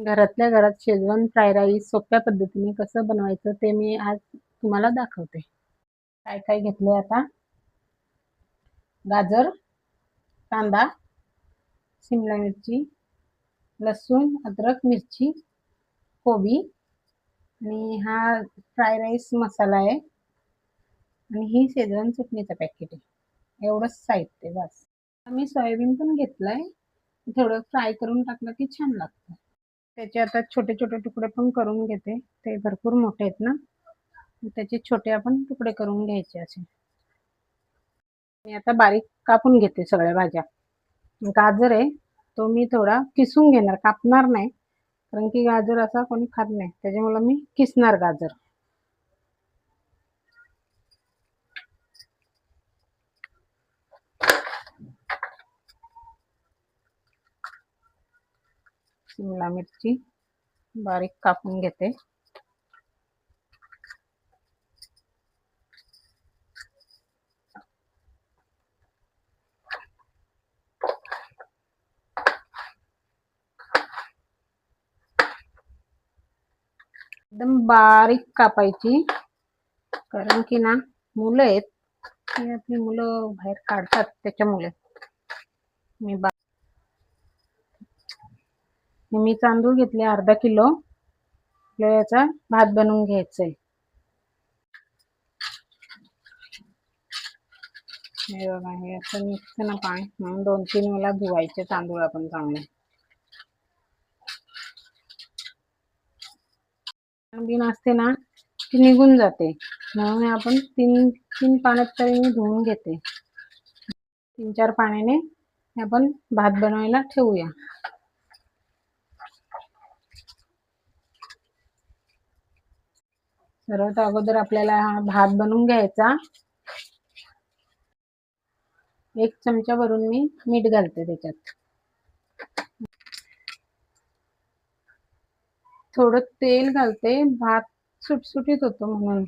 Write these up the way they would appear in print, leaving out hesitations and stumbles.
घरातल्या घरात Schezwan fry rice सोप्या पद्धतीने कसं बनवायचं ते मी आज तुम्हाला दाखवते. काय काय घेतलंय आता? गाजर, कांदा, शिमला मिरची, लसूण, अद्रक, मिरची, कोबी आणि हा फ्राय राईस मसाला आहे आणि ही शेजवान चटणीचं पॅकेट आहे. एवढंच साहित्य बस. मी सोयाबीन पण घेतलंय. थोडं फ्राय करून टाकलं की छान लागतं. त्याचे आता छोटे छोटे तुकडे पण करून घेते. ते भरपूर मोठे आहेत ना, त्याचे छोटे आपण तुकडे करून घ्यायचे असे. मी आता बारीक कापून घेते सगळ्या भाज्या. गाजर आहे तो मी थोडा किसून घेणार, कापणार नाही, कारण की गाजर असा कोणी खात नाही, त्याच्यामुळे मी किसणार गाजर. शिमला मिरची बारीक कापून घेते. एकदम बारीक कापायची, कारण की ना मुलं आहेत, आपली मुलं बाहेर काढतात त्याच्यामुळे मी तांदूळ घेतले अर्धा किलो. याचा भात बनवून घ्यायचा आहे. हे बघा, हे असं मिक्स ना पाणी म्हणून 2-3 वेळा धुवायचे तांदूळ आपण चांगले. बिन असते ना ती निघून जाते, म्हणून आपण 3 पाण्यात तरी मी धुवून घेते. 3-4 पाण्याने आपण भात बनवायला ठेवूया. सर्वात अगोदर आपल्याला हा भात बनवून घ्यायचा. 1 चमचा भरून मी मीठ घालते त्याच्यात. थोडं तेल घालते, भात सुटसुटीत होतो म्हणून.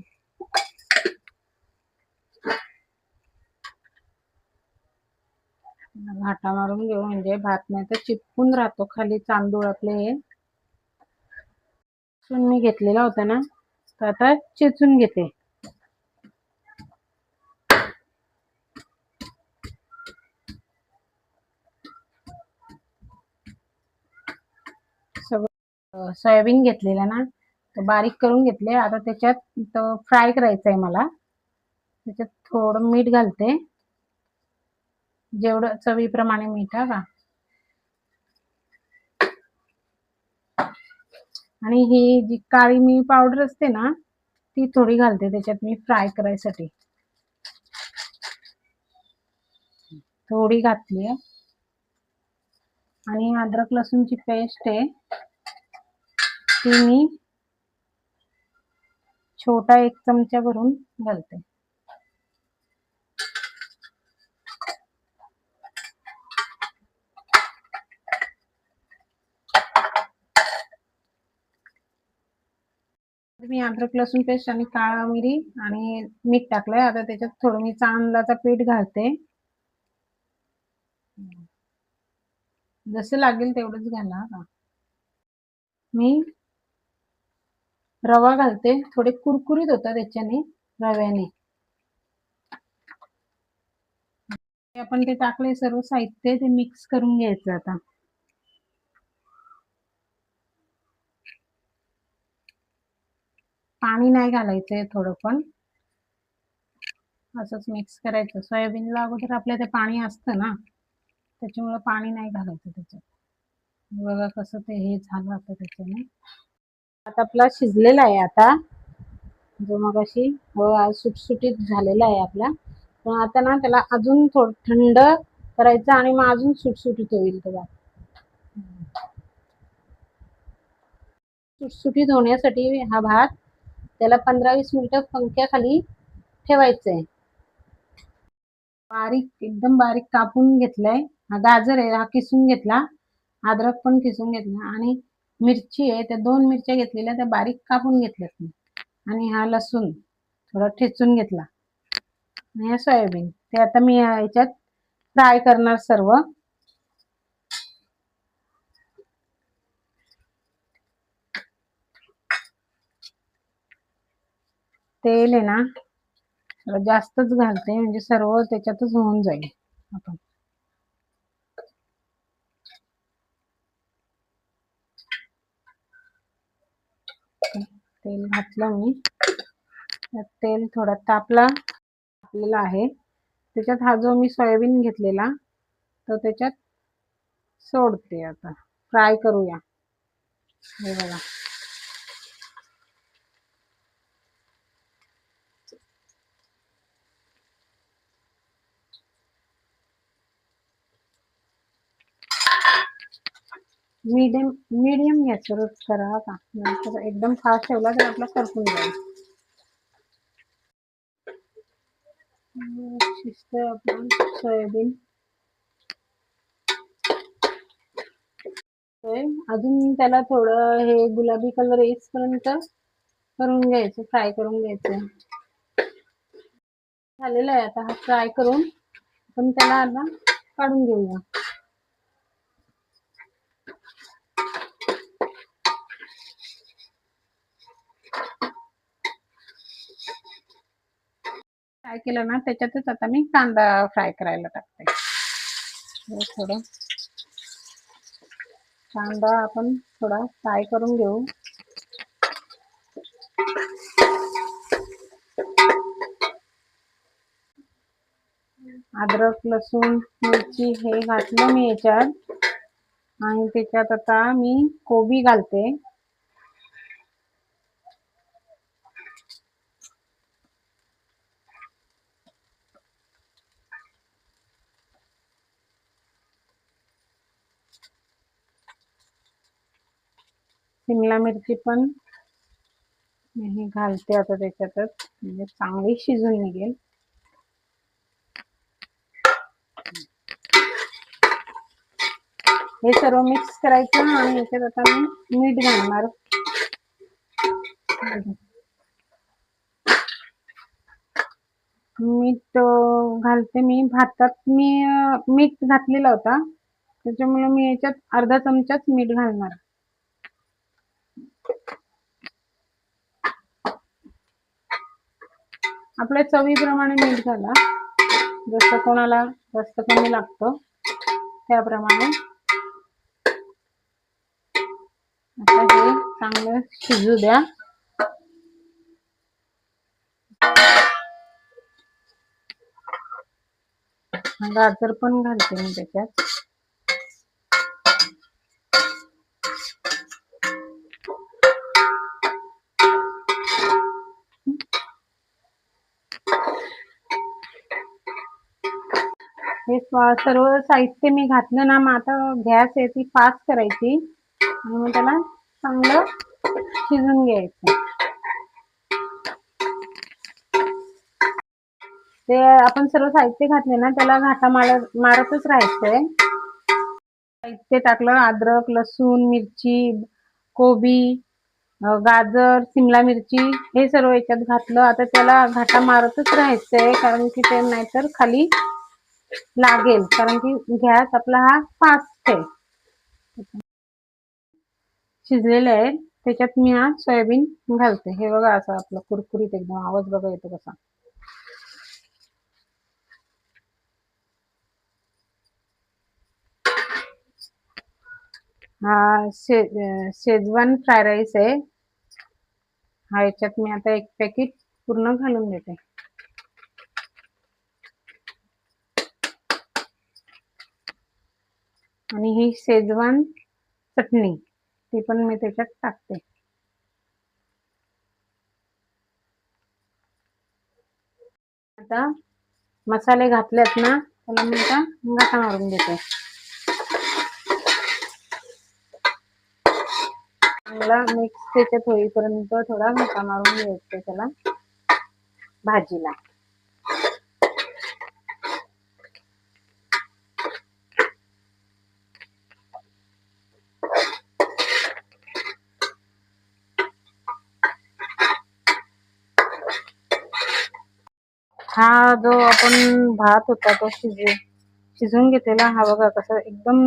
घाटा मारून घेऊ, म्हणजे भात नाही तर चिपकून राहतो खाली तांदूळ आपले. हे मी घेतलेला होता ना, तर आता चेचून घेते. सगळं सोयाबीन घेतलेला ना, तो बारीक करून घेतले. आता त्याच्यात फ्राय करायचं आहे मला. त्याच्यात थोडं मीठ घालते, जेवढं चवीप्रमाणे मीठ का. आणि ही जी काळी मिरी पावडर असते ना, ती थोडी घालते त्याच्यात मी फ्राय करायसाठी. थोडी घातली आहे. आणि अद्रक लसूणची पेस्ट आहे, ती मी छोटा 1 चमचा भरून घालते. मी अद्रक लसूण पेस्ट आणि काळा मिरी आणि मीठ टाकलंय. आता त्याच्यात थोडं मी तांदळाचं पीठ घालते. जसं लागेल तेवढंच घाला का. मी रवा घालते, थोडे कुरकुरीत होतात त्याच्याने, रव्याने. आपण ते टाकले सर्व साहित्य, ते मिक्स करून घ्यायचं. आता पाणी नाही घालायचंय, थोडं पण असंच मिक्स करायचं. सोयाबीनला अगोदर आपल्या ते पाणी असतं ना, त्याच्यामुळे पाणी नाही घालायचं त्याच्यात. बघा कसं ते हे झालं आता त्याच्याने. आता आपला शिजलेला आहे. आता जो मग अशी सुटसुटीत झालेला आहे आपला. पण आता ना त्याला अजून थोडं थंड करायचं आणि मग अजून सुटसुटीत होईल. तो सुटसुटीत होण्यासाठी हा भात त्याला 15-20 मिनिटं पंख्याखाली ठेवायचंय. बारीक, एकदम बारीक कापून घेतलाय. हा गाजर आहे, हा किसून घेतला. अद्रक पण किसून घेतला आणि मिरची आहे, त्या 2 मिरच्या घेतलेल्या, त्या बारीक कापून घेतल्यात. आणि हा लसूण थोडा ठेचून घेतला. आणि हे सोयाबीन, ते आता मी याच्यात फ्राय करणार सर्व. तेल आहे ना थोडं जास्तच घालते, म्हणजे सर्व त्याच्यातच होऊन जाईल. आपण तेल घातलं मी, तेल थोडा तापलेला आहे. त्याच्यात हा जो मी सोयाबीन घेतलेला तो त्याच्यात सोडते. आता फ्राय करूया. हे बघा, मीडियम गॅसवर करा का, नाहीतर एकदम फास्ट ठेवला तर आपला करपून जाईल. शिजतंय आपलं सोयाबीन. अजून त्याला थोडं हे गुलाबी कलर येईपर्यंत करून घ्यायचं, फ्राय करून घ्यायचं. झालेलं आहे. आता हा फ्राय करून आपण त्याला आता काढून घेऊया. फ्राय केलं ना त्याच्यातच आता मी कांदा फ्राय करायला टाकते. थोडं कांदा आपण थोडा फ्राय करून घेऊ. अद्रक, लसूण, मिरची हे घातलं मी याच्यात, आणि त्याच्यात आता मी कोबी घालते. शिमला मिरची पण मी घालते आता त्याच्यातच, म्हणजे चांगली शिजून निघेल. हे सर्व मिक्स करायचं आणि याच्यात आता मी मीठ घालणार. मीठ घालते मी भातात. मी मीठ घातलेला होता, त्याच्यामुळे मी याच्यात अर्धा चमचाच मीठ घालणार. आपल्या चवीप्रमाणे मीठ घाला, जसं कोणाला जास्त कमी लागतं त्याप्रमाणे. आता हे चांगलं शिजू द्या. गाजर पण घालते मी त्याच्यात. हे सर्व साहित्य मी घातलं ना, मग आता गॅस आहे ती फास्ट करायची आणि मग त्याला चांगलं शिजून घ्यायचं. ते आपण सर्व साहित्य घातले ना, त्याला घाटा मारतच राहायचंय. साहित्य टाकलं, अद्रक, लसूण, मिरची, कोबी, गाजर, शिमला मिरची हे सर्व याच्यात घातलं. आता त्याला घाटा मारतच राहायचंय, कारण की ते नाहीतर खाली लागेल, कारण की गॅस आपला हा फास्ट आहे. शिजलेले आहे, त्याच्यात मी हा सोयाबीन घालते. हे बघा, असं आपलं कुरकुरीत एकदम आवाज बघा येतो कसा. हा शेजवान फ्राय राईस आहे हा. याच्यात मी आता एक पॅकेट पूर्ण घालून देते. आणि ही शेजवान चटणी ती पण मी त्याच्यात टाकते. आता मसाले घातलेत ना, त्याला मी आता घाटा मारून देते. चांगला मिक्स त्याच्यात होईपर्यंत थोडा घाटा मारून घ्यायचा त्याला भाजीला. हा जो आपण भात होता तो शिजून घेतलेला, हा बघा कसं एकदम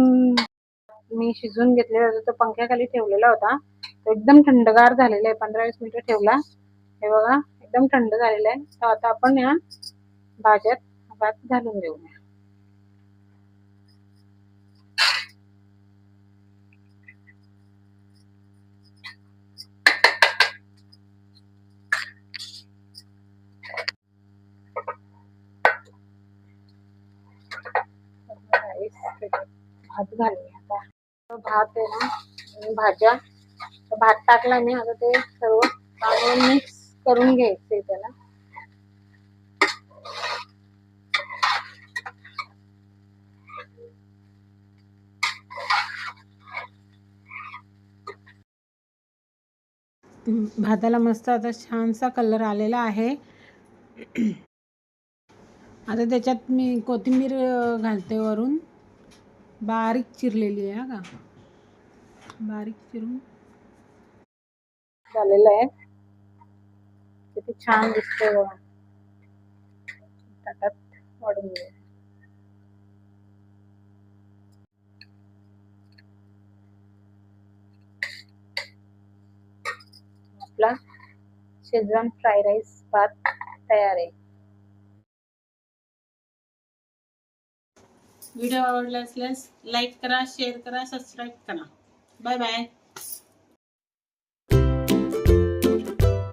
मी शिजून घेतलेला. तो पंख्याखाली ठेवलेला होता, तो एकदम थंडगार झालेला आहे. 15-20 मिनिटं ठेवला. हे बघा एकदम थंड झालेला आहे. तर आता आपण या भाज्यात भात घालून देऊया. भात घालूया आता. भात आहे ना आणि भाज्या, भात टाकला मी. आता ते सर्व चांगलं मिक्स करून घ्यायचंय त्याला. भाताला मस्त आता छानसा कलर आलेला आहे. आता त्याच्यात मी कोथिंबीर घालते वरून, बारीक चिरलेली आहे का, बारीक चिरून झालेलं आहे. किती छान दिसतंय बघा. ताटात वाढून घेऊया. आपला शेजवान फ्राय राईस भात तयार आहे. व्हिडिओ आवडला असल्यास लाईक करा, शेअर करा, सबस्क्राईब करा. Bye bye.